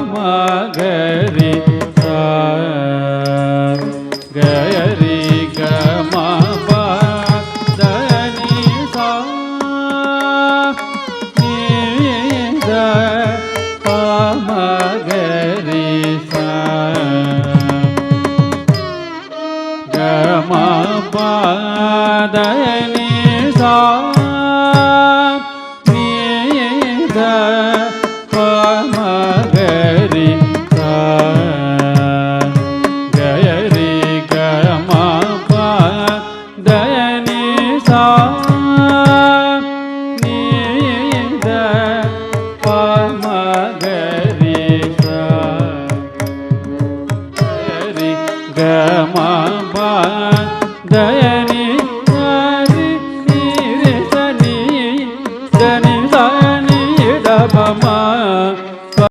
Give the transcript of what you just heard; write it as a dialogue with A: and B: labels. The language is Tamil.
A: மகரி கரி கம பதனி சா நீத மகரி சா கம பதனி சா நீத மகரி சா கரி கம பதனி சா நீத மகரி சா கரி கம பதனி சரி நீரி சனி தனி சனி டபமா